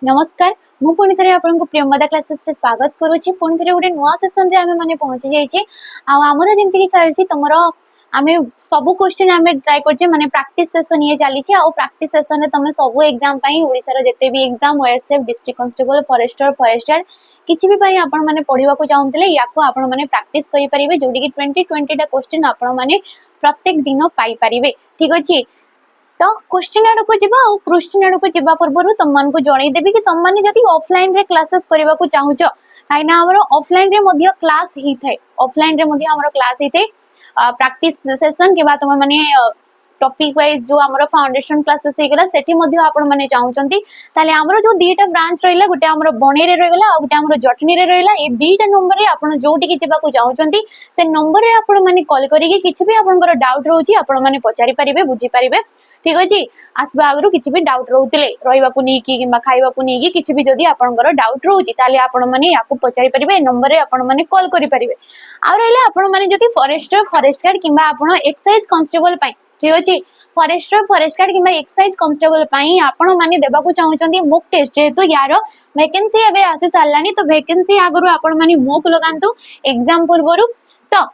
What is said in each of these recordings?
नमस्कार मु पुणी थे आपको प्रियमदा क्लासेस रे स्वागत करुच्ची पुणी थे गोटे नुआ सेसन रे आमे माने पहुंची जाइए आमर जमती चलती तुमर आमे सब क्वेश्चन आमे ट्राई करछे माने प्रैक्टिस सेशन ये चली प्रैक्टिस सेशन रे तुम सब एग्जाम पई ओडिसा रो जते भी exam OSF district constable forester किछि भी पई आपण माने पढिबा को चाहउतले याको आपण माने प्रैक्टिस करि परिबे जोडी कि 20 टा क्वेश्चन आपण माने प्रत्येक दिन पाई परिबे ठीक अछि। तो क्वेश्चन आड़ को जीवा और क्वेश्चन आड़ को जीवा पूर्व तुम मान को जणई देबी कि तुम माने जदी ऑफलाइन रे क्लासेस करबा को चाहूच काइना हमर ऑफलाइन रे मध्य क्लास ही थाए ऑफलाइन रे मध्य हमर क्लास ही थाए प्रैक्टिस सेशन के बाद तुम माने टॉपिक वाइज जो हमर फाउंडेशन क्लासेस हे गेला सेठी मध्य आपण माने चाहउचंती ताले हमर जो दीटा ब्रांच रहिला गुटे हमर बणे रे रहिला और गुटे हमर जटनी रे रहिला ए दीटा नंबर रे आपण जोटी कि जीवा को चाहउचंती से नंबर रे आपण माने कॉल करी कि किछि भी आपनकर डाउट रहउची आपण माने पचारि परिबे बुझी परिबे ठीक अछि। आसबा आगरु किछि भी डाउट रहउतिले रहिबा को नै कि किबा खाइबा को नै कि किछि भी जदी आपनकर डाउट रहउची ताले आपण माने याकू पचारि परिबे नंबर रे आपण माने कॉल करि परिबे आ रहले आपण माने जदी फॉरेस्ट गार्ड किबा आपण एक्साइज कांस्टेबल पई ठीक अछि फॉरेस्ट गार्ड किबा एक्साइज कांस्टेबल पई आपण माने देबा को चाहउचंती मॉक टेस्ट जेतु यार वैकेंसी एबे आसी सारलानी तो वैकेंसी आगरु आपण माने मॉक लगांतु एग्जाम पूर्वरु तो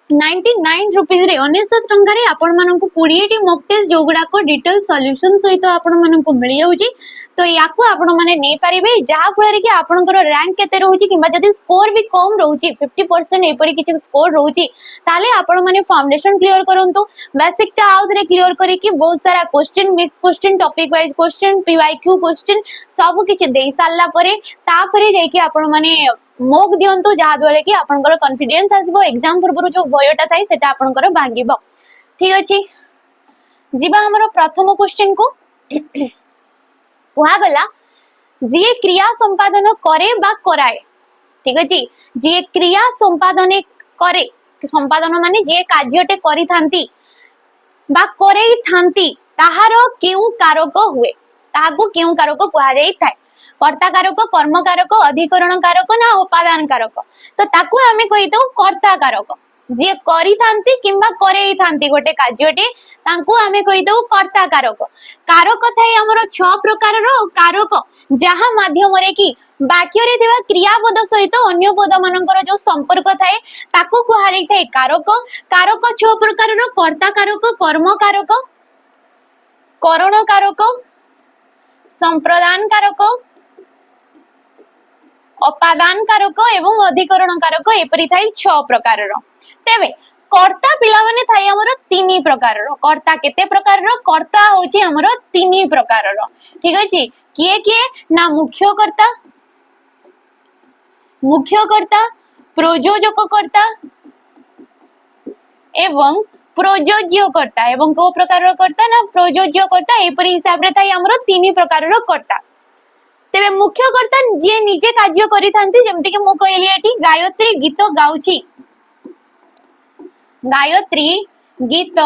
99 रुपीस रे 99 टंका रे आपण माननकु 20 टी मॉक टेस्ट जोगुडा को डिटेल सॉल्यूशन सहित आपण माननकु मिल जाउची तो याकू आपण माने नै परिबे जहा फळे कि आपनकर रैंक केते रहउची किबा जदी स्कोर भी कम रहउची 50% एपरी किछि स्कोर रहउची ताले आपण माने फाउंडेशन क्लियर करंतु बेसिक टा आउथरे क्लियर करी कि बहुत सारा question mix question topic wise question PYQ question सब किछि देई सारला परे तापरे जाई कि आपण माने मोक दियंतु जहा द्वारा कि आपनकर कॉन्फिडेंस आसबो एग्जाम पूर्व जो भयटा थाई सेटा आपनकर भांगिबो ठीक अछि। जीवा हमर प्रथम क्वेश्चन को कुहा गला जे क्रिया संपादन करे बा कराए ठीक अछि जे क्रिया संपादन करे संपादन माने जे कार्यटे करि थांती बा करे थांती ताहार केउ कारक हुए ताहाको केउ कारक कुहा जाई थाए कर्ता कारक कर्म कारक अधिकरण कारक ना उपादान कारक तो ताकू हमें कहि दो कर्ता कारक जे करि थांती किबा करई थांती गोटे कार्यटे तांकू हमें कहि दो कर्ता कारक कारक थाई हमर 6 प्रकार रो कारक जहा माध्यम रे कि वाक्य रे देवा क्रियापद सहित अन्य पद मानकर जो संपर्क थाए ताकू कुहा जाई थाए कारक कारक 6 प्रकार रो कर्ता कारक कर्म कारक करण कारक संप्रदान कारक अपादान कारक एवं अधिकरण कारक एपरि थाई 6 प्रकार रो तेबे कर्ता पिला माने थाई हमर 3 प्रकार रो कर्ता केते प्रकार रो कर्ता होची हमर 3 प्रकार रो ठीक अछि किए ना मुख्य कर्ता प्रयोजक कर्ता एवं प्रयोज्य कर्ता एवं को प्रकार रो कर्ता ना प्रयोज्य कर्ता एपरि हिसाब रे थाई हमर 3 प्रकार रो कर्ता तेबे मुख्य कर्ता जे निजे कार्य करि थांती जेमति कि मो कहली एठी गायत्री गीत गाउची गायत्री गीत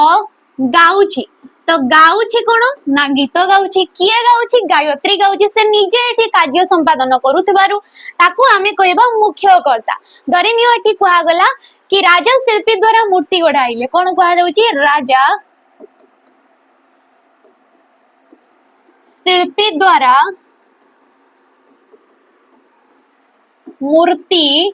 गाउची तो गाउची कोन ना गीत गाउची किए गाउची गायत्री गाउची से निजे एठी कार्य संपादन करूथबारु ताकू हमें कहबा मुख्य कर्ता धरिनियो एठी कुहा गला कि राजा शिल्पी द्वारा मूर्ति गढाइले कोन कुहा जाउची राजा शिल्पी द्वारा मूर्ति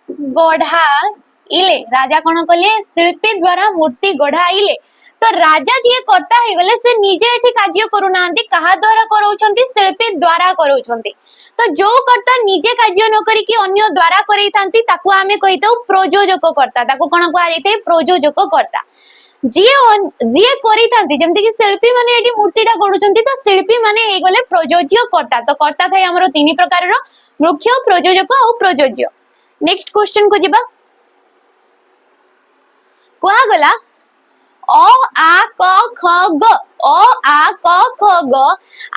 गढ़ाइले राजा कोन कले शिल्पी द्वारा मूर्ति गढ़ाइले तो राजा जे कर्ता हे गले से निजे एठी कार्य करू नांती कहा द्वारा करौछंती शिल्पी द्वारा करौछंती तो जो कर्ता निजे कार्य न करी कि अन्य द्वारा करै थांती ताकू हमें कहितौ प्रयोजक कर्ता ताकू कोन कुआ जायते प्रयोजक कर्ता जे करि थांती जेमति कि शिल्पी माने एठी मूर्तिटा गढुछंती तो शिल्पी माने हे गले प्रयोज्य कर्ता तो कर्ता थाई हमरो 3 प्रकार रो मुख्य प्रयोजक और प्रयोज्य। नेक्स्ट क्वेश्चन को जीवा कुहा गला अ आ क ख ग अ आ क ख ग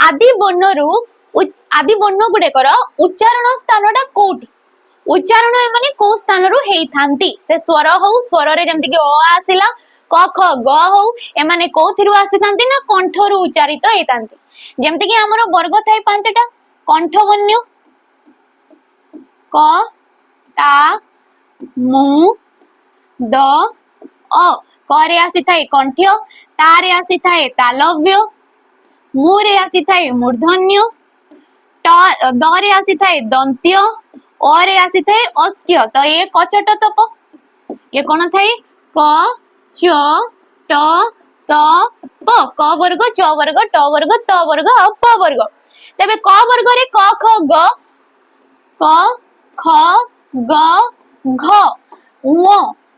आदि वर्ण गुडे कर उच्चारण स्थानटा कोठी उच्चारण माने को स्थान रो हेई थांती से स्वर हो स्वर रे जेमति कि अ आसिला क ख ग हो ए माने कोथिरु आसी थांती ना कंठरु उच्चारित हेई थांती जेमति कि हमरो वर्ग थाई 5टा कंठ वन्य क ता मु द अ करे आसी थाए कंठ्य तारे आसी थाए तालव्य मुरे आसी थाए मूर्धन्य द रे आसी थाए दंत्य, अ रे आसी थाए अस्त्य, तो ये कचट तप, ये कौन थाए क च ट त प, क वर्ग च वर्ग ट वर्ग त वर्ग और प वर्ग। तबे क वर्ग रे क ख ग, क ख ग घ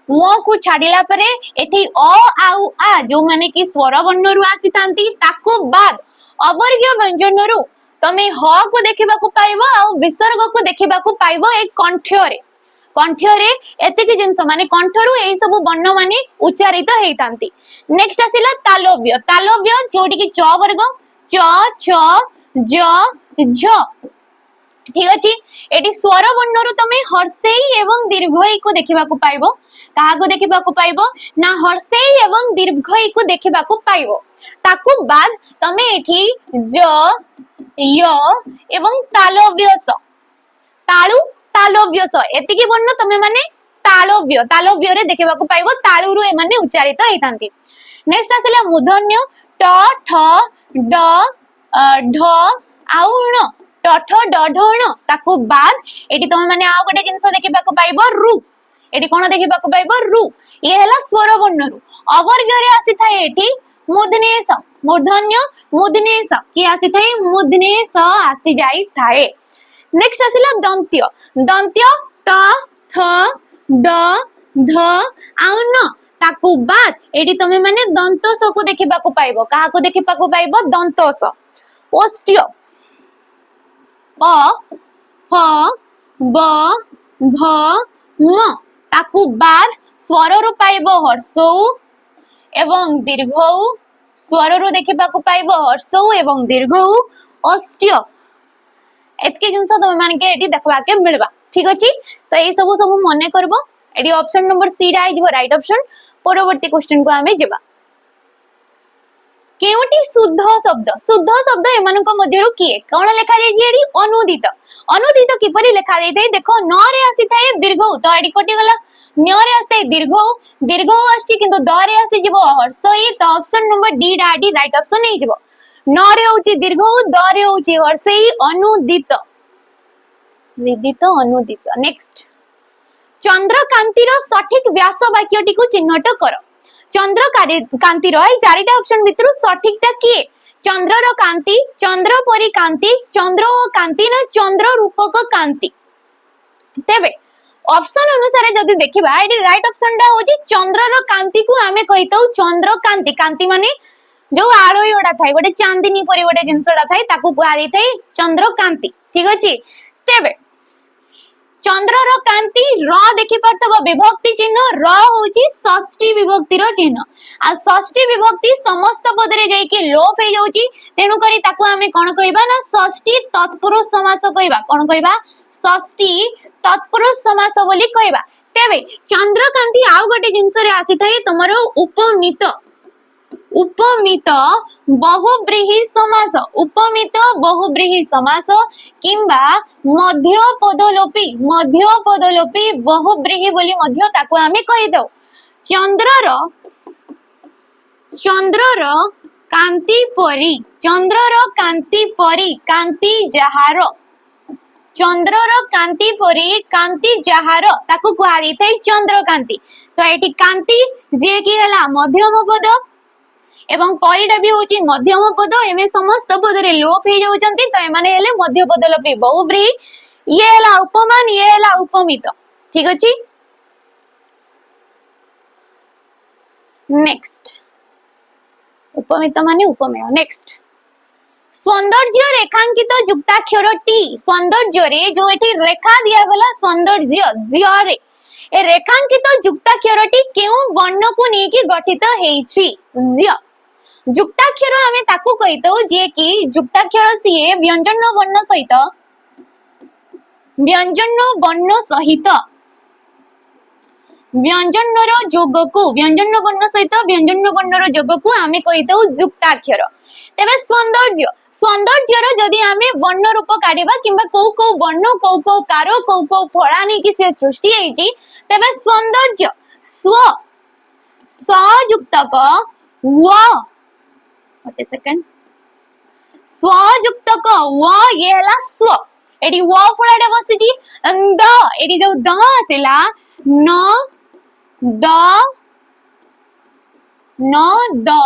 उ को छाड़िला परे एठी अ आउ आ जो माने कि स्वर वर्ण रु आसी थांती ताको बाद अवर्गीय व्यंजन रु तमे ह को देखिबा को पाइबो आ विसर्ग को देखिबा को पाइबो एक कंठ्य रे एतिकी जिंस माने कंठरू एई सब वर्ण माने उच्चारित हेई तांती। नेक्स्ट आसिला तालव्य, तालव्य जोटी कि च वर्ग च छ ज झ, ठीक अछि। एटी स्वर वर्ण रु तमे हर्षेई एवं दीर्घई को देखिबा को पाइबो, काहा को देखिबा को पाइबो ना हर्षेई एवं दीर्घई को देखिबा को पाइबो। ताकू बाद तमे एठी ज य एवं तालव्य स, ताळु तालव्य स एतिकी वर्ण तमे माने तालव्य रे देखिबा को पाइबो, ताळु रु ए माने उच्चारित हेतांती। नेक्स्ट आसिला मूर्धन्य ट ठ ड ढ आउ ण, ट ठ ड ढ ण, ताकू बाद एटी तमे माने आ गोटे जिंस देखिबा को पाइबो रु, एटी कोन देखिबा को पाइबो रु, ये हैला स्वर वर्ण रु। अवर्ग्य रे आसी थाए एटी मूर्धन्य स, मूर्धन्य मूर्धन्य स की आसी थाए मूर्धन्य स आसी जाई थाए। नेक्स्ट आसिला दंत्य, दंत्य त थ ड ध आउ न, ताकू बाद एडी तमे माने दंतस को देखिबा को पाइबो, काहा को देखिबा को पाइबो दंतस। ओष्ट्य प फ ब भ म, ताकू बाद स्वर रु पाइबो हर्षौ एवं दीर्घौ, स्वर रु देखिबा को पाइबो हर्षौ एवं दीर्घौ ओष्ट्य। एतके जिंस तमे माने के एटी देखबा के मिलबा, ठीक अछि। तो ए सब सब मने करबो, एटी ऑप्शन नंबर सी रा आइजबो राइट ऑप्शन। परवर्ती क्वेश्चन को आमे जेबा। केउटी शुद्ध शब्द एमानक मध्यरु किए कोन लेखा जाय जी एडी अनुदित, अनुदित किपरि लेखा जाय थाए देखो न रे आसी थाए दीर्घ, तो एडी कटि गला न रे आसी थाए दीर्घ आसी किंतु द रे आसी जिवो हर्षई, तो ऑप्शन नंबर डी रा डी राइट ऑप्शन हे जिवो। न रे होची दीर्घ, द रे होची हर्षई, अनुदित विदित अनुदित। नेक्स्ट चंद्रकांतिर सठिक व्यास वाक्यटी को चिन्हट कर। चंद्रकांतिर ए चारिटा ऑप्शन भितरु सठिकटा किए? चंद्रर कांति, चंद्र परि कांति, चंद्र ओ कांति ना चंद्र रूपक कांति। तेबे ऑप्शन अनुसार जदि देखिबा एडी राइट ऑप्शन टा होची चंद्रर कांति को आमे कहितौ चंद्रकांति। कांति माने जो आलोयोडा थाए गोटे चांदनी परि गोटे जिंसडा थाए ताकू कुआ दै थाए चंद्रकांति, ठीक अछि। तेबे चंद्रर कांति र देखि परतबो विभक्ति चिन्ह र होची षष्ठी विभक्ति रो चिन्ह, आ षष्ठी विभक्ति समस्त पद रे जाई कि लोप हे जाउची, तेनु करी ताकू आमे कोन कहबा ना षष्ठी तत्पुरुष समास कहबा। कोन कहबा? षष्ठी तत्पुरुष समास बोली कहबा। तेबे चंद्रकांति आउ गोटे जिंस रे आसी थाए तमरो उपमित, उपमित बहुब्रीहि समास, उपमित बहुब्रीहि समास किंबा मध्य पदलोपी, मध्य पदलोपी बहुब्रीहि बोली मध्य ताको आमे कहि दउ। चंद्रर कांति परी, चंद्रर कांति परी कांति जहार, चंद्रर कांति परी कांति जहार ताको कुआ दै थाए चंद्रकांति। तो एठी कांति जे कि हला मध्यम पद एवं परिडा भी होची मध्यम पद, एमे समस्त पद रे लोप हे जाउचंती, तो एमाने हेले मध्य पद लोपी बहुब्रीहि, ये हला उपमान, ये हला उपमित, ठीक अछि। नेक्स्ट उपमित माने उपमेय। नेक्स्ट सौंदर्य रेखांकित युक्ताक्षर टी, सौंदर्य रे जो एठी रेखा दिया गला सौंदर्य ज्य रे ए रेखांकित युक्ताक्षर टी केउ वर्ण को नै कि गठित हेछि? ज्य। युक्ताक्षर आमे ताकू कहितो जे कि युक्ताक्षर सिए व्यंजन वर्ण सहित, व्यंजन वर्ण सहित व्यंजन रो जोग को, व्यंजन वर्ण सहित व्यंजन वर्ण रो जोग को आमे कहितो युक्ताक्षर। तेबे सौंदर्य, सौंदर्य रो जदि आमे वर्ण रूप काढिबा किंबा को वर्ण को कारो को फळा नै कि से सृष्टि हेछि, तेबे सौंदर्य स्व संयुक्तक व, व्हाट ए सेकंड, स्व युक्त क व ये हला स्व एडी व फळाटा बसिची द एडी जो द आसिला न द न द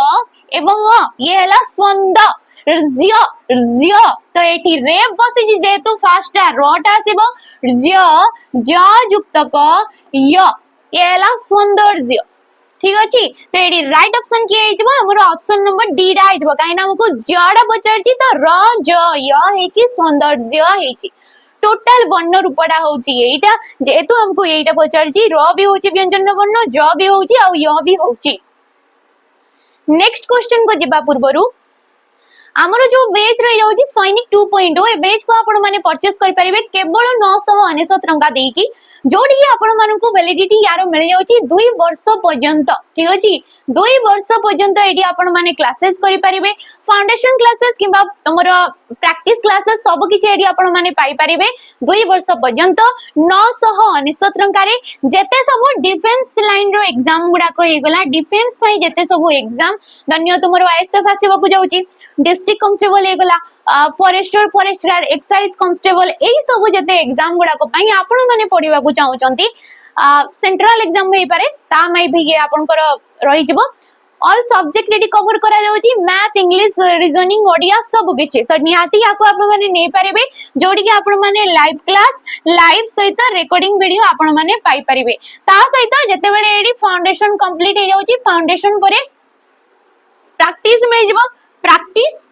एवं ये हला स्वंद ज्य ज्य तो एठी रे बसिची जेतु फास्ट रटा आसीबो ज्य ज युक्त क य ये हला सौंदर्य ठीक अछि तो एडी राइट ऑप्शन किए हिजबो हमर ऑप्शन नंबर डी रा हिजबो काइना हमको जडा पचरची तो र ज य हे कि सौंदर्य हेची टोटल वर्ण रूपडा होची एटा जेतु हमको एटा पचरची र भी होची व्यंजन वर्ण ज भी होची आ य भी होची नेक्स्ट क्वेश्चन को जिबा पूर्वरु आमर जो बेच रही जाउची सैनिक 2.0 ए बेच को आपण माने परचेस करि परिबे केवल 999 टंका देकी जोडी की आपण मानकु वैलिडिटी यारो मिल जाउची 2 वर्ष पर्यंत ठीक अछि 2 वर्ष पर्यंत एडी आपण माने क्लासेस करि परिबे फाउंडेशन क्लासेस किबा तमरो प्रैक्टिस क्लासेस सब किछि एडी आपण माने पाई परिबे 2 वर्ष पर्यंत 999 टंका रे जेते सब डिफेंस लाइन रो एग्जाम गुडा को हे गला डिफेंस पई जेते सब एग्जाम धन्य तमरो आईएसएफ आसीबा को जाउची डिस्ट्रिक्ट कांस्टेबल हे गला फॉरेस्टर फॉरेस्टर एक्साइज कांस्टेबल एई सब जेते एग्जाम गुडा को पई आपण माने पढिबा को चाहउचंती सेंट्रल एग्जाम में पारे ता मै भी ये आपण कर रही जबो ऑल सब्जेक्ट रेडी कवर करा जाउची मैथ इंग्लिश रीजनिंग ओडिया सब किछि तो निहाती याको आपण माने नै पारिबे जोडी कि आपण माने लाइव क्लास लाइव सहित रिकॉर्डिंग वीडियो आपण माने पाई परिबे ता सहित जते बेले एडी फाउंडेशन कंप्लीट हे जाउची फाउंडेशन परे प्रैक्टिस में जबो प्रैक्टिस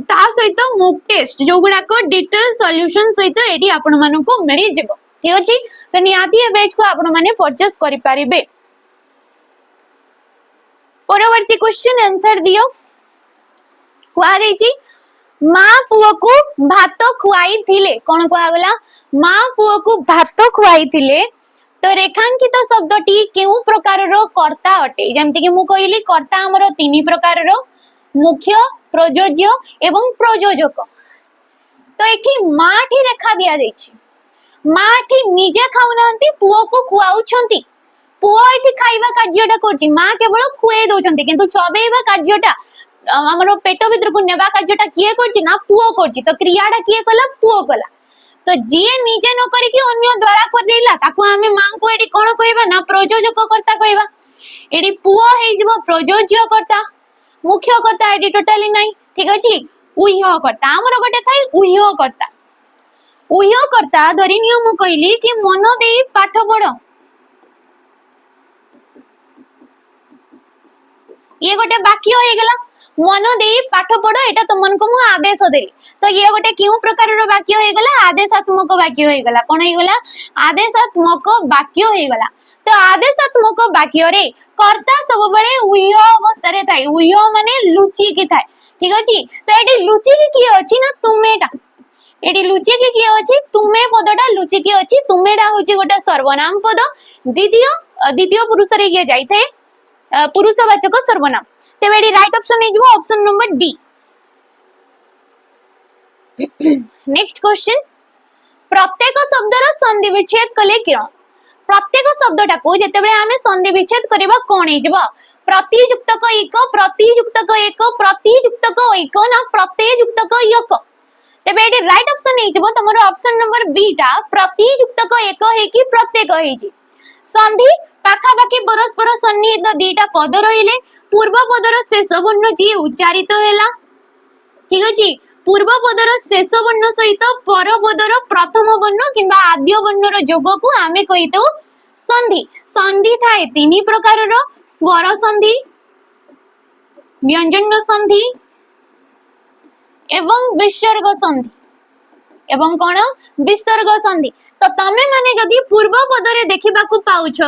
ता सहित मॉक टेस्ट जो गुडा को डिटेल सॉल्यूशन सहित एडी आपण माने को मिली जबो ठीक अछि तो निहाती ए बैच को आपण माने परचेस करि परिबे परवर्ती क्वेश्चन आंसर दियो कुआ देछि मां पुओ को भात खुआई थिले कोन कुआ गला मां पुओ को भात खुआई थिले तो रेखांकित शब्दटी केउ प्रकार रो कर्ता अटे जेमति कि मु कहिली कर्ता हमरो तीन प्रकार रो मुख्य प्रयोज्य एवं प्रयोजक तो एठी माठी रेखा दिया जाइछि माठी निजे खाउनांती पुओ को खुआउछंती पुओ एठी खाइबा कार्यटा करछि मा केवल खुए दोछंती किंतु चबेइबा कार्यटा हमरो पेट भीतर को नेबा कार्यटा किए करछि ना पुओ करछि तो क्रियाटा किए कला पुओ कला तो जे निजे न करी कि अन्य द्वारा कर देला ताको हमें मां को एठी कोन कहबा ना प्रयोजक कर्ता कहबा एठी पुओ हे जबो प्रयोज्य कर्ता मुख्य कर्ता एडी टोटली नाही ठीक अछि उह्य कर्ता हमर गोटे थाई उह्य कर्ता धरि नियम कहली कि मन देई पाठ पढ ये गोटे वाक्य हे गेला मन देई पाठ पढ एटा तुमन को मु आदेश देली तो ये गोटे क्यों प्रकार रो वाक्य हे गेला आदेशात्मक वाक्य हे गेला कोन हे गेला आदेशात्मक वाक्य हे गेला तो आदेशात्मक वाक्य रे कर्ता सब बळे उह्य अवस्था रे थाई उह्य माने लुचि के थाई ठीक अछि तो एडी लुचि के की अछि ना तुमेटा एडी लुचि के की अछि तुमे पदटा लुचि के अछि तुमेटा होछि गोटे सर्वनाम पद द्वितीय पुरुष रे के जाई थाए पुरुषवाचक सर्वनाम तेबे एडी राइट ऑप्शन हे जबो option number D next question प्रत्येक शब्दर संधि विच्छेद कले किरण प्रत्येक शब्दटा को जेतेबेले हमें संधि विच्छेद करबा कोन हे जबो प्रतियुक्तक एक प्रतियुक्तक एक प्रतियुक्तक एक ना प्रत्ययुक्तक एक तेबे एडी राइट ऑप्शन हे जबो तमरो ऑप्शन नंबर बी टा प्रतियुक्तक एक हे कि प्रत्येक हे जी संधि पाखा पाखी परस्पर सन्निहित दीटा पद रहिले पूर्व पदर शेष वर्ण जी उच्चारित हैला ठीक अछि पूर्व पदर शेष वर्ण सहित पर पदर प्रथम वर्ण किंबा आद्य वर्ण रो जोग को आमे कहितो संधि संधि थाए तीन प्रकार रो स्वर संधि व्यंजन संधि एवं विसर्ग संधि एवं कोन विसर्ग संधि तो तमे माने जदी पूर्व पदरे देखिबा को पाउछ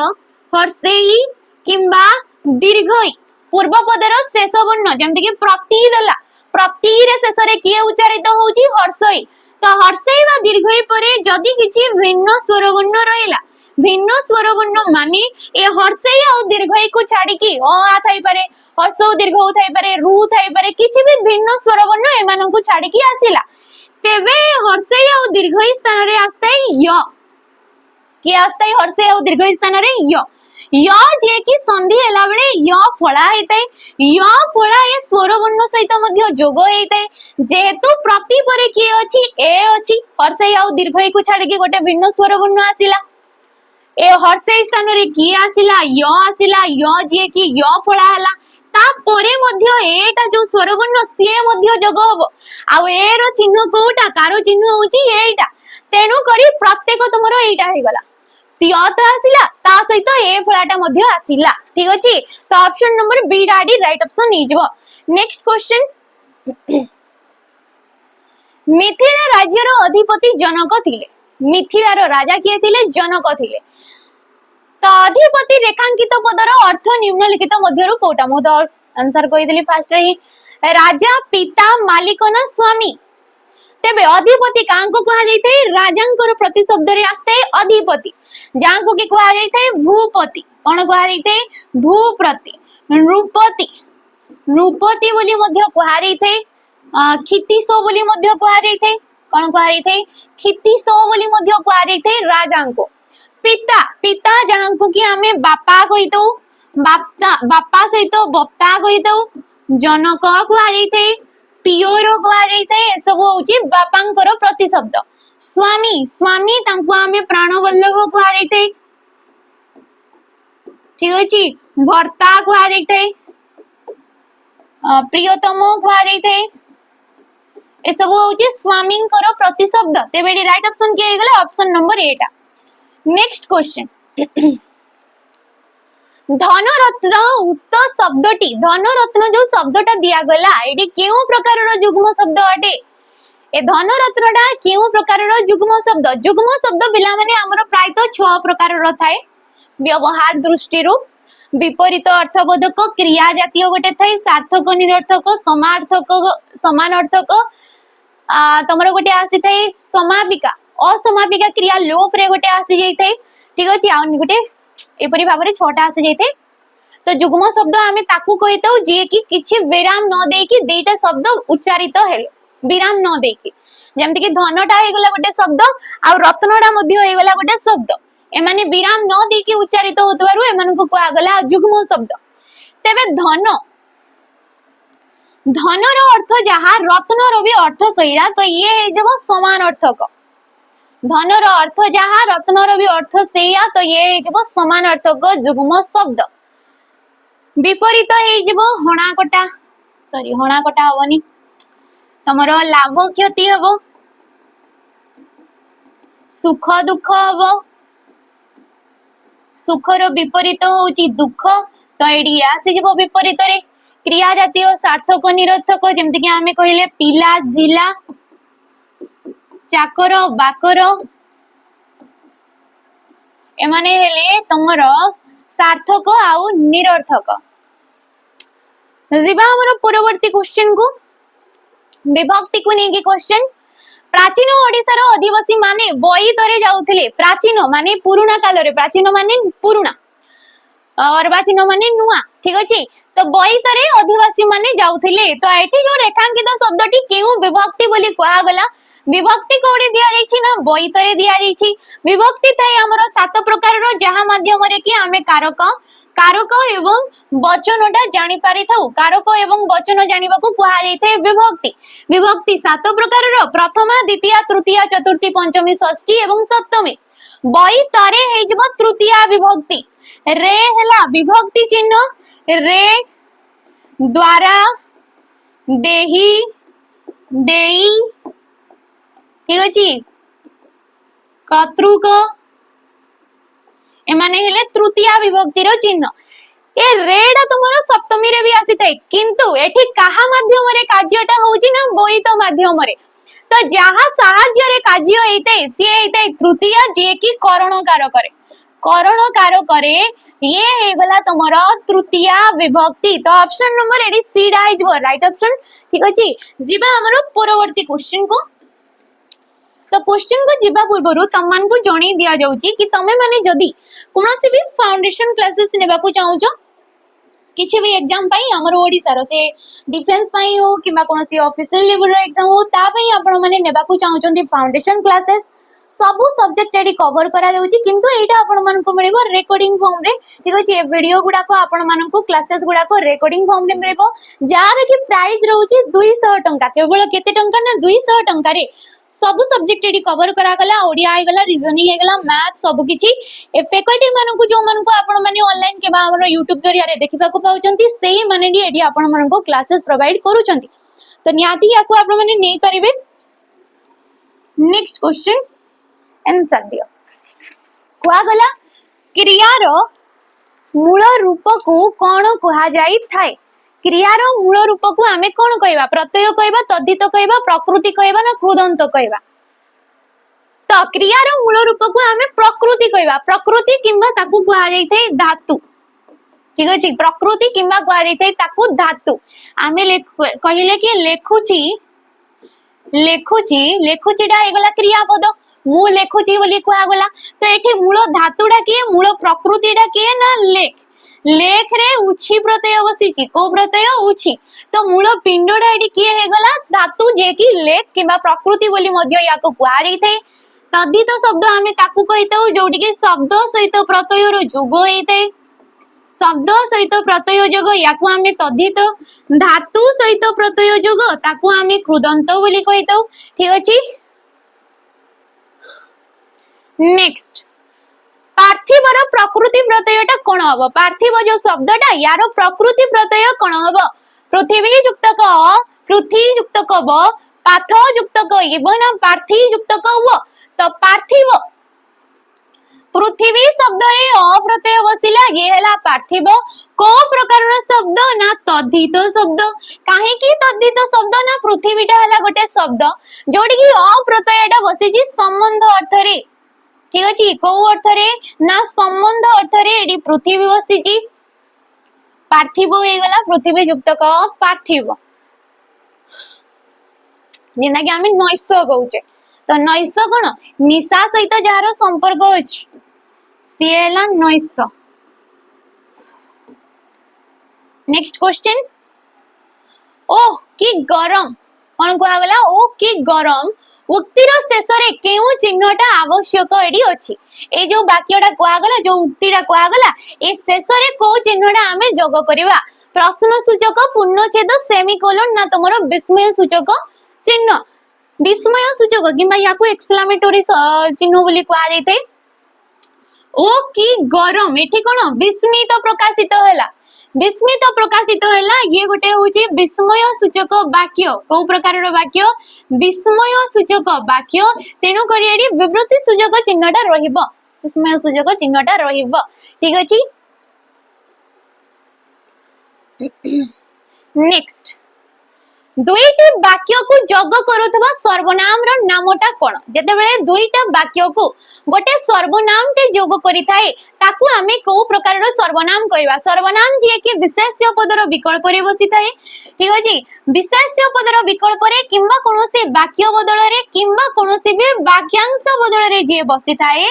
हर्षेई किंबा दीर्घई पूर्व पदर शेष वर्ण जेमति कि प्रति देला प्रति रे शेष रे किए उच्चारित होउची हर्षई तो हर्षई बा दीर्घई परे जदी किछि भिन्न स्वर वर्ण रहला भिन्न स्वर वर्ण माने ए हर्षई और दीर्घई को छाडी की अ आ थाई पारे हर्ष और दीर्घ थाई पारे रू थाई पारे किछि भी भिन्न स्वर वर्ण एमानन को छाडी की आसिला तेबे हर्षई और दीर्घई स्थान रे आस्ते य के आस्ते हर्षई और दीर्घई स्थान रे य य जे कि संधि हैला बेले य फळा हेतै य फळा ए स्वर वर्ण सहित मध्ये जोग हेतै जेहेतु प्रति परे की अछि ए अछि हर्षई आ दीर्घई को छाडी के गोटे भिन्न स्वर वर्ण आसिला ए हर्षई स्थान रे की आसिला य जे कि य फळा हला तापरे मध्य एटा जो स्वर वर्ण से मध्य जोग हबो आ ए रो चिन्ह कोटा कार चिन्ह होची एटा तेनु करी प्रत्येक तुमरो एटा हे गला त्य त आसिला ता सहित ए फळाटा मध्य आसिला ठीक अछि तो ऑप्शन नंबर बी डाडी राइट ऑप्शन नी जबो नेक्स्ट क्वेश्चन मिथिला राज्यर अधिपति जनक थिले मिथिलार राजा किए थिले जनक थिले तो अधिपति रेखांकित पदर अर्थ निम्नलिखित मध्यरु कोटा मु तो आंसर कहि देली फास्ट रे राजा पिता मालिक ना स्वामी तेबे अधिपति कांको कहा जाइते राजांकर प्रतिशब्द रे आस्ते अधिपति जांको के कहा जाइते भूपति कोन कहा जाइते भूप्रति नृपति नृपति बोली मध्य कहा जाइते खितिसो बोली मध्य कहा जाइते कोन कहा जाइते खितिसो बोली मध्य कहा जाइते राजांको पिता पिता जहांको कि हमें बापा कहि दो बापा सहित बप्ता कहि दो जनक कहा जाइते पियोर कहा जाइते सब होची बापांकर प्रतिशब्द स्वामी स्वामी तांको हमें प्राणवल्लभ कहा जाइते ठीक अछि भर्ता कहा जाइते प्रियतम कहा जाइते ए सब होची स्वामींकर प्रतिशब्द तेबेडी राइट ऑप्शन के हेगला option number 8 next question Dhanaratne उक्त शब्दटी धनरत्न जो शब्दटा दिया गला एडी केउ प्रकारर युग्म शब्द अटे ए धनरत्नटा केउ प्रकारर युग्म शब्द पिला माने हमर प्रायत 6 प्रकारर थाए व्यवहार दृष्टिरू विपरीत अर्थबोधक क्रिया जातीय गोटे थाए सार्थक निरर्थक समानार्थक तमरो गोटे आसी थाए समापिका असमापिका क्रिया लोप रे गोटे आसी जाइते ठीक अछि आ गोटे एपरि भाबरे 6टा आसी जाइते तो युग्म शब्द हमें ताकू कहितौ जे कि किछि विराम न देई कि देटा शब्द उच्चारित हेले विराम न देई कि जेमति कि धनटा हे गला गोटे शब्द आ रत्नटा मध्ये हे गला गोटे शब्द ए माने विराम न देई कि उच्चारित होतबारु एमान को कहा गला युग्म शब्द तेबे धन धनर अर्थ जहा रत्नर भी अर्थ सहीरा तो ये हे जब समान अर्थक धनर अर्थ जहा रत्नर भी अर्थ सेया तो ये हे जब समान अर्थक युग्म शब्द विपरीत हे जब हणाकटा सॉरी हणाकटा हवनी तमरो लाभ क्षति हबो सुख दुख हबो सुखर विपरीत होउची दुख तो एडी आसी जब विपरीत रे क्रिया जातीय सार्थक निरर्थक जेमति कि हमें कहिले पिला जिला चाकर बाकर एमाने हेले तमर सार्थक आउ निरर्थक जिबा हमर पूर्ववर्ती क्वेश्चन को विभक्ति को नेकी क्वेश्चन प्राचीन ओडिसा रो आदिवासी माने बई तरे जाउथिले प्राचीन माने पुराना काल रे प्राचीन माने पुराना और प्राचीन माने नुआ ठीक अछि तो बई तरे आदिवासी माने जाउथिले तो एठी जो रेखांकित शब्दटी केउ विभक्ति बोली कहा गला विभक्ति कोडी दिया जाइछि ना बई तरे दिया जाइछि विभक्ति थाए हमरो 7 प्रकार रो जहा माध्यम रे कि हमें कारक कारक एवं वचनटा जानि पारि थाउ कारक एवं वचन जानिबा को कहा जाइथे विभक्ति विभक्ति 7 प्रकार रो प्रथमा द्वितीय तृतीय चतुर्थी पंचमी षष्ठी एवं सप्तमी बई तरे हे जब तृतीय विभक्ति रे हला विभक्ति चिन्ह रे द्वारा देही देई ठीक अछि कर्तृक एमाने हेले तृतीय विभक्ति रो चिन्ह ए रेडा तुमरो सप्तमी रे भी आसी थाए किंतु एठी काहा माध्यम रे कार्यटा होउची ना बोईत माध्यम रे तो जहा सहाय्य रे कार्य हेते से हेते तृतीय जे कि करणकार करे ये हे गला तुमरो तृतीय विभक्ति तो ऑप्शन नंबर एडी सी डा इज राइट ऑप्शन ठीक अछि जिबा हमरो पूर्ववर्ती क्वेश्चन को तो क्वेश्चन को जीवा पूर्व तमन को जणी दिया जाउची कि तमे माने जदी कोनोसी भी फाउंडेशन क्लासेस नेबा को चाहूचो किछि भी एग्जाम पई हमर ओडिसा रो से डिफेंस पई हो किबा कोनोसी ऑफिशियल लेवल रो एग्जाम हो ता पई आपण माने नेबा को चाहूचंती फाउंडेशन क्लासेस सबु सब्जेक्ट एडी कवर करा जाउची किंतु एटा आपण मानको मिलिबो रेकॉर्डिंग फॉर्म रे ठीक अछि। ए वीडियो गुडा को आपण मानको क्लासेस गुडा को रेकॉर्डिंग फॉर्म रे मिलिबो जार की प्राइस रहउची 200 टंका केवल केते टंका ना 200 टंका रे सब सब्जेक्ट एडी कवर करा गला ओडिया आइ गला रीजनिंग हे गला मैथ सब किछि ए फैकल्टी मानको जो मानको आपण माने ऑनलाइन के बा हमर YouTube जरिया रे देखिबा को पाउचंती सेही माने डी एडी आपण मानको क्लासेस प्रोवाइड करूचंती तो नियाती याको आपण माने नै परिबे। नेक्स्ट क्वेश्चन आंसर दियो कुआ गला क्रियार मूल रूप को कोन कुहा जाई थाए क्रियार मूल रूप को आमे कोन कहबा प्रत्यय कहबा तद्धित कहबा प्रकृति कहबा ना कृदंत कहबा तो क्रियार मूल रूप को आमे प्रकृति कहबा प्रकृति किंबा ताकू कुहा जाई थाए धातु ठीक अछि प्रकृति किंबा कुहा जाई थाए ताकू धातु आमे कहिले कि लेखुची लेखुची लेखुचीटा हेगला क्रियापद मु लेखुची बोली कुहा गला तो एठी मूल धातुडा के मूल प्रकृतिडा के ना लेख लेख रे उछि प्रत्यय बसिची को प्रत्यय उछि तो मूल पिंडोडा एठी के हेगला धातु जे कि लेख किबा प्रकृति बोली मध्य याको कुहा जाई थाए। तद्धित शब्द आमे ताकू कहिताउ जोटी के शब्द सहित प्रत्यय रो जोग हेइताए शब्द सहित प्रत्यय जोग याको आमे तद्धित धातु सहित प्रत्यय जोग ताकू आमे कृदंत बोली कहिताउ ठीक अछि। नेक्स्ट पार्थिवर प्रकृति प्रत्ययटा कोन हबो पार्थिव जो शब्दटा यार प्रकृति प्रत्यय कोन हबो पृथ्वी युक्त क पृथ्वी युक्त क ब पाथ युक्त क इबन पार्थी युक्त क व तो पार्थिव पृथ्वी शब्द रे अ प्रत्यय बसिला ये हैला पार्थिव को प्रकार रो शब्द ना तद्धित शब्द काहे की तद्धित शब्द ना पृथ्वीटा हैला गोटे शब्द जोडी की अ प्रत्ययटा बसिची संबंध अर्थ रे ठीक अछि को अर्थ रे ना संबंध अर्थ रे एडी पृथ्वी बसिची पार्थिव हे गला पृथ्वी युक्त क पार्थिव जेना कि हमें नैश कहउचे तो नैश कोन निशा सहित जहार संपर्क अछि सिएला नैश। नेक्स्ट क्वेश्चन ओ की गरम कोन कुआ गला ओ की गरम उक्तिर शेष रे केउ चिन्हटा आवश्यक एडी अछि ए जो वाक्यटा कुआ गला जो उक्तिटा कुआ गला ए शेष रे को चिन्हटा हमें जोग करबा प्रश्न सूचक पूर्णछेद सेमीकोलन ना तमरो विस्मय सूचक चिन्ह विस्मय सूचक किबा याको एक्सक्लेमेटरी चिन्ह बोली कुआ जायते ओ की गरम एठी कोन विस्मित प्रकाशित हैला विस्मित प्रकाशित हैला ये गोटे होची विस्मय सूचक वाक्य को प्रकार रो वाक्य विस्मय सूचक वाक्य तेनु करी एडी विवृत्ति सूचक चिन्हटा रहिबो विस्मय सूचक चिन्हटा रहिबो ठीक अछि। नेक्स्ट दुईटी वाक्य को जोग करूथबा सर्वनाम रो नामटा कोन जते बेले दुईटा वाक्य को गोटे सर्वनाम टे जोग करि थाए ताकू हमें को प्रकार रो सर्वनाम कहबा सर्वनाम जे कि विशेष्य पदर विकल्प रे बसी थाए ठीक अछि विशेष्य पदर विकल्प रे किंबा कोनोसी वाक्य बदल रे किंबा कोनोसी भी वाक्यांश बदल रे जे बसी थाए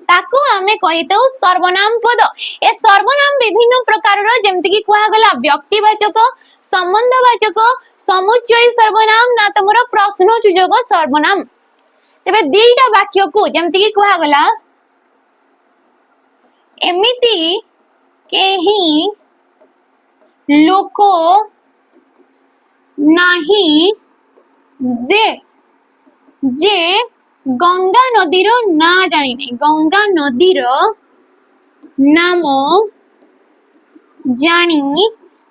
ताकू हमें कहितौ सर्वनाम पद ए सर्वनाम विभिन्न प्रकार रो जेमति कि कुआ गला व्यक्तिवाचक संबंधवाचक समुच्चय सर्वनाम ना तमरो प्रश्नसूचक सर्वनाम तेबे दीटा वाक्य को जेमति कि कुआ गला एमिति केही लोक नाही जे जे गंगा नदीर ना जानि नै गंगा नदीर नाम जानि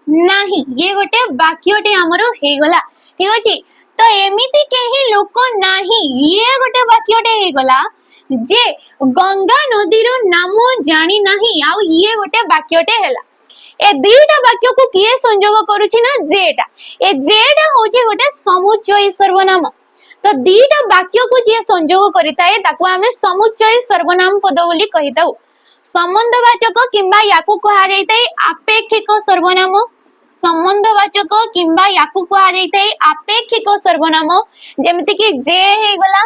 नाही ये गोटे वाक्यटे हमरो हे गला ठीक अछि तो एमिति केही लोक नाही ये गोटे वाक्यटे हे गला जे गंगा नदीर नाम जानि नाही आ ये गोटे वाक्यटे हैला ए दीटा वाक्य को किए संयोग करूछि ना जेटा ए जेटा होछि गोटे समुच्चय सर्वनाम तो दीटा वाक्य को जे संयोग करिताए ताको हमें समुच्चय सर्वनाम पद बोली कहिताउ संबंधवाचक किंबा याकू कहा जायताए आपेक्षिक सर्वनाम संबंधवाचक किंबा याकू कहा जायताए आपेक्षिक सर्वनाम जेमिति कि जे हे गला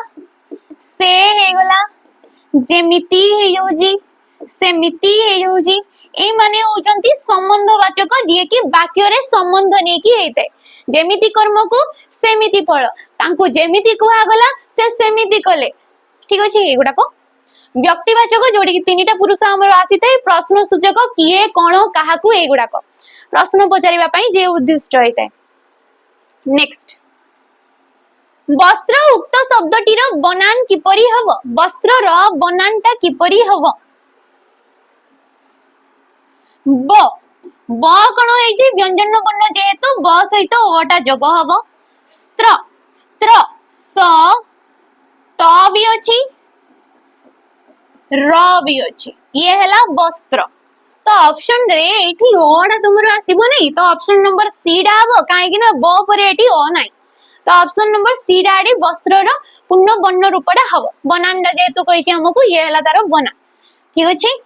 से हे गला जेमिति हे योजी सेमिति हे योजी ए माने होचंती संबंधवाचक जे कि वाक्य रे संबंध नै कि हेते जेमिति कर्म को सेमिति फल तांको जेमिति कुहा गला से सेमिति कले ठीक अछि एगुडा को व्यक्तिवाचक जोड़ी तीनटा पुरुष हमर आसीते प्रश्न सूचक किए कोन काहाकू एगुडा को प्रश्न पचारिबा पई जे उद्दिष्ट होइते नेक्स्ट वस्त्र उक्त शब्दटीर बनान किपरि हबो वस्त्र रो बनानटा किपरि हबो ब ब कोन होई जे व्यंजन वर्ण जेहेतु ब सहित ओटा जोग हबो स्त्र स्त्र स त भी अछि र भी अछि ये हला वस्त्र तो ऑप्शन रे एठी ओडा तुमरो आसीबो नै तो ऑप्शन नंबर सी डा हबो काहे कि ना ब परे एठी ओ नै तो ऑप्शन नंबर सी डाडी वस्त्र रो पूर्ण वर्ण रूपडा हबो बनानडा जेतु कहि छी हमकु ये हला तारो बना ठीक अछि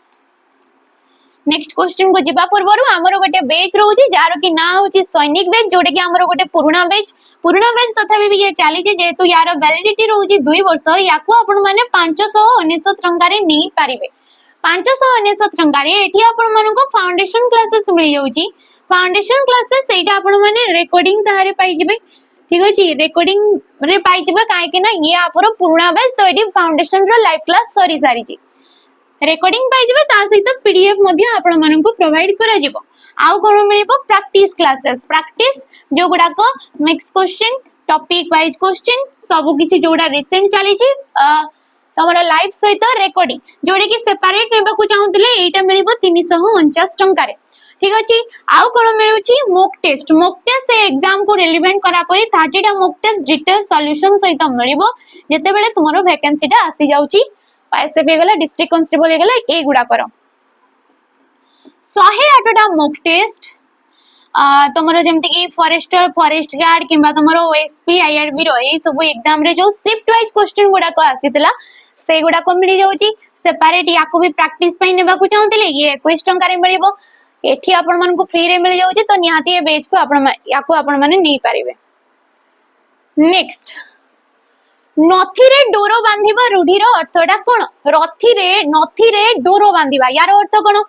नेक्स्ट क्वेश्चन को जिबा पूर्वरु हमरो गोटे बैच रहउची जार कि ना होची सैनिक बैच जोडे कि हमरो गोटे पुराना बैच तथापि भी ये चाली जे जेतु यार वैलिडिटी रहउची 2 वर्ष याकू आपण माने 599 टंका रे नै पारिबे 599 टंका रे एठी आपण मानको फाउंडेशन क्लासेस मिल जाउची फाउंडेशन क्लासेस एटा आपण माने रिकॉर्डिंग तारे पाई जिबे ठीक अछि रिकॉर्डिंग रे पाई जिबे काहे कि ना ये आपरो पुराना बैच तो एठी फाउंडेशन रो लाइव क्लास सरी सारी छी रिकॉर्डिंग पाई जिबे ता सहित पीडीएफ मध्ये आपण मानको प्रोवाइड करा जिवो आउ कोन मिलिबो प्रैक्टिस क्लासेस प्रैक्टिस जो गुडा को mix question topic wise question सब किछि जोडा रिसेंट चली छी तमरा लाइव सहित रिकॉर्डिंग जोडे कि सेपरेट नेबा को चाहुतले एटा मिलिबो 349 टंका रे ठीक अछि आउ कोन मिलुची मॉक टेस्ट से एग्जाम को रिलेवेंट करा परी 30 टा मॉक टेस्ट डिटेल सॉल्यूशन सहित मिलिबो जते बेले तुमरो वैकेंसी टा आसी जाउची एसएफ हे गला डिस्ट्रिक्ट कांस्टेबल हे गला ए गुडा करो 108 टा मॉक टेस्ट तमरो जेमति कि फॉरेस्टर फॉरेस्ट गार्ड किबा तमरो ओएसपी आईआरबी रो ए सब एग्जाम रे जो शिफ्ट वाइज क्वेश्चन गुडा को आसीतला से गुडा को मिली जाउची सेपरेट याको भी प्रैक्टिस पई नेबा को चाहतिले ये 21 टंका रे मिलिबो एठी आपण मन को फ्री रे मिल जाउची तो निहाती ए बेच को आपण याको आपण माने नै पारिबे नेक्स्ट नथी रे डोरो बांधिबा रूढीर अर्थटा कोन नथी रे डोरो बांधिबा यार अर्थ कोन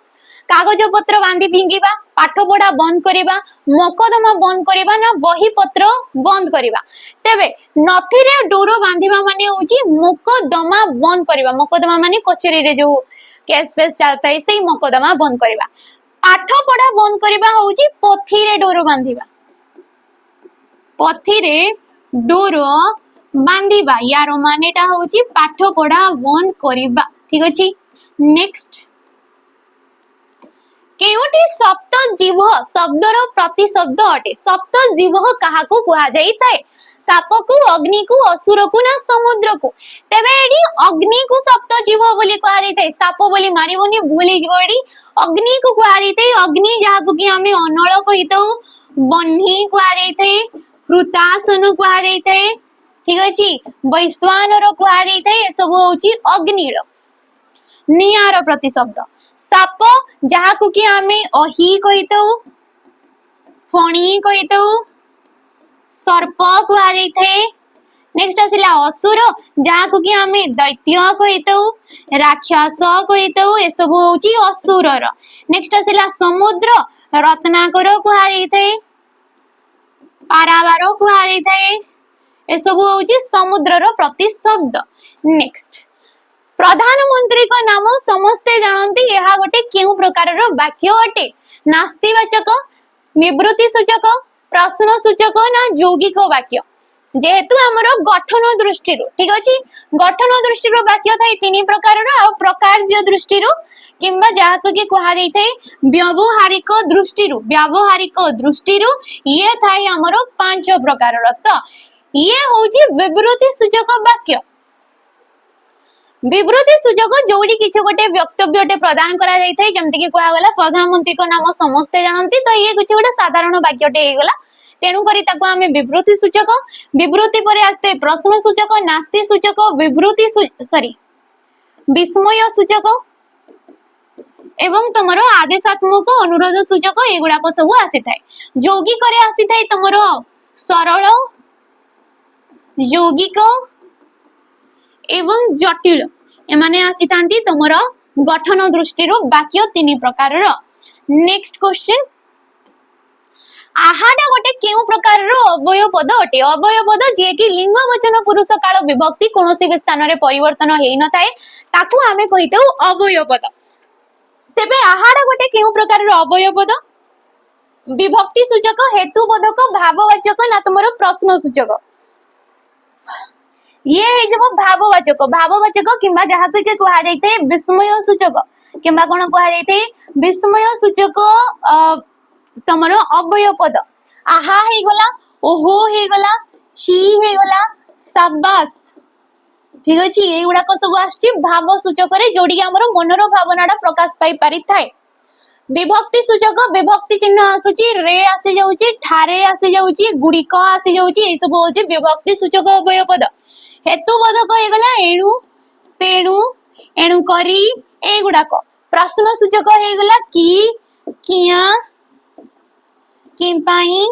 कागज पत्र बांधी फिंगिबा पाठ पढ़ा बंद करिबा मकदमा बंद करिबा ना बही पत्र बंद करिबा तेबे नथी रे डोरो बांधिबा माने होची मकदमा बंद करिबा मकदमा माने कचेरी रे जो केस फेस चलता है सेही मकदमा बंद करिबा पाठ पढ़ा बंद करिबा होची पोथी रे डोरो बांधिबा पोथी रे डोरो बांधिबा यार मानेटा होची पाठ पढ़ा बंद करिबा ठीक अछि नेक्स्ट केउटी सप्त जीव शब्दर प्रतिशब्द अटे सप्त जीव काहाकू कुआ जाई थाए साप को अग्नि को असुर को ना समुद्र को तेबे एडी अग्नि को सप्त जीव बोली कुआ जाई थाए साप बोली मारिबोनी भूली जीव एडी अग्नि को कुआ जाई थाए अग्नि जहा को कि हमें अनळ कहितो बन्ही कुआ जाई थाए कृतासन कुआ जाई थाए ठीक अछि वैश्वानर कुआ जाई थाए सब होची अग्निर नियार प्रतिशब्द साप जहा को कि हमें अही कहितो फणी कहितो सर्प कुआ जाई थाए नेक्स्ट आसिला असुर जहा को कि हमें दैत्य कहितो राक्षस कहितो ए सब होची असुरर नेक्स्ट आसिला समुद्र रत्नाकर कुआ जाई थाए पारावार कुआ जाई थाए ए सब होची समुद्रर प्रतिशब्द नेक्स्ट प्रधानमंत्री को नाम समस्ते जानती यह गोटे केउ प्रकार रो वाक्य अटे नास्तिवाचक विवृत्ति सूचक प्रश्न सूचक ना यौगिक वाक्य जेहेतु हमरो गठन दृष्टि रो ठीक अछि गठन दृष्टि रो वाक्य थाई तीन प्रकार रो आ प्रकारज्य दृष्टि रो किंबा जाहाको कि कहा जाई थाई व्यावहारिक दृष्टि रो ये थाई हमरो पांच प्रकार रो तो ये होची विवृत्ति सूचक वाक्य विवृत्ति सूचक जोड़ी किछि गोटे वक्तव्यटे प्रदान करा जाई थाई जेमति कि कोआ गला प्रधानमंत्री को नाम समस्ते जानନ୍ତି तो ये किछि गोटे साधारण वाक्यटे हे गला तेनु करी ताको हमें विवृत्ति सूचक विवृत्ति परे आस्ते प्रश्न सूचक नास्ति सूचक विवृत्ति सॉरी विस्मय सूचक एवं तमरो आदेशात्मक अनुरोध सूचक एगुडा को सब आसी थाई यौगिक रे आसी थाई तमरो सरल यौगिक एवं जटिल एमाने आसीतांती तमरो गठन दृष्टि रो वाक्य तीन प्रकार रो नेक्स्ट क्वेश्चन आहाटा गोटे केउ प्रकार रो अवयव पद अटे अवयव पद जे कि लिंग वचन पुरुष काल विभक्ति कोनोसी भी स्थान रे परिवर्तन हेइ न थाए ताकू आमे कहितौ अवयव पद तेबे आहाटा गोटे केउ प्रकार रो अवयव पद विभक्ति सूचक हेतु बोधक भाववाचक ना तुमरो प्रश्न सूचक ये हे जब भाववाचक किंबा जहा को के कहा जायते विस्मय सूचक किंबा कोन कहा जायते विस्मय सूचक तमरो अवयव पद आहा हे गला ओहो हे गला छी हे गला शाबाश ठीक अछि ए गुडा को सब आछि भाव सूचक रे जोडी हमरो मनर भावनाडा प्रकाश पाई पारि थाए विभक्ति सूचक विभक्ति चिन्ह आसुची रे आसी जाउची ठारे आसी जाउची गुडिक आसी जाउची ए सब होची विभक्ति सूचक अवयव पद हेतु बोधक हे गला एणु तेणु एणु करी ए गुडाक प्रश्न सूचक हे गला की किया किंपाई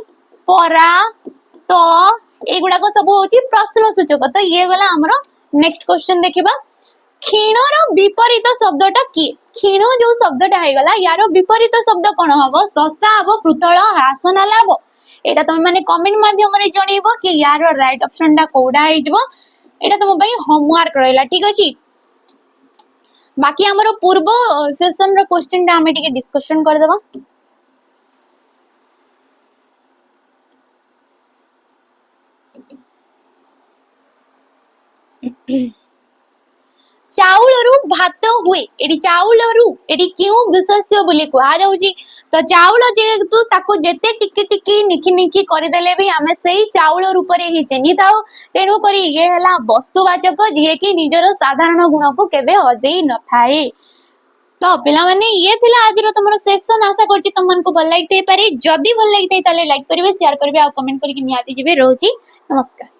परा तो ए गुडाक सब होची प्रश्न सूचक तो ये गला हमरो नेक्स्ट क्वेश्चन देखिबा क्षीणर विपरीत शब्दटा की क्षीण जो शब्दटा हे गला यार विपरीत शब्द कोन हबो सस्ता हबो पृथळ ह्रास ना लाभ एटा तुम माने कमेंट माध्यम रे जणीबो कि यार राइट ऑप्शन टा कोडा हे जबो एटा तुम पई होमवर्क रहला ठीक अछि बाकी हमरो पूर्व सेशन रो क्वेश्चन टा हमें टिके डिस्कशन कर देबा चाउलरू भात हुए एडी चाउलरू एडी क्यों विशेष्य बोली कहा जाउची तो चाउल जेतु ताको जेते टिकी टिकी निखि निखि करि देले भी हमें सेही चाउल रूप रे ही चिन्हि थाउ तेनु करी ये हला वस्तुवाचक जे कि निजर साधारण गुण को केबे हजेई न थाए तो पिला माने ये थिला आज रो तमरो सेशन आशा करछि तमन को भल लागिते पारे जदी भल लागिते ताले लाइक करिवे शेयर करिवे आ कमेंट करिके नियाती जिवे रहउची नमस्कार।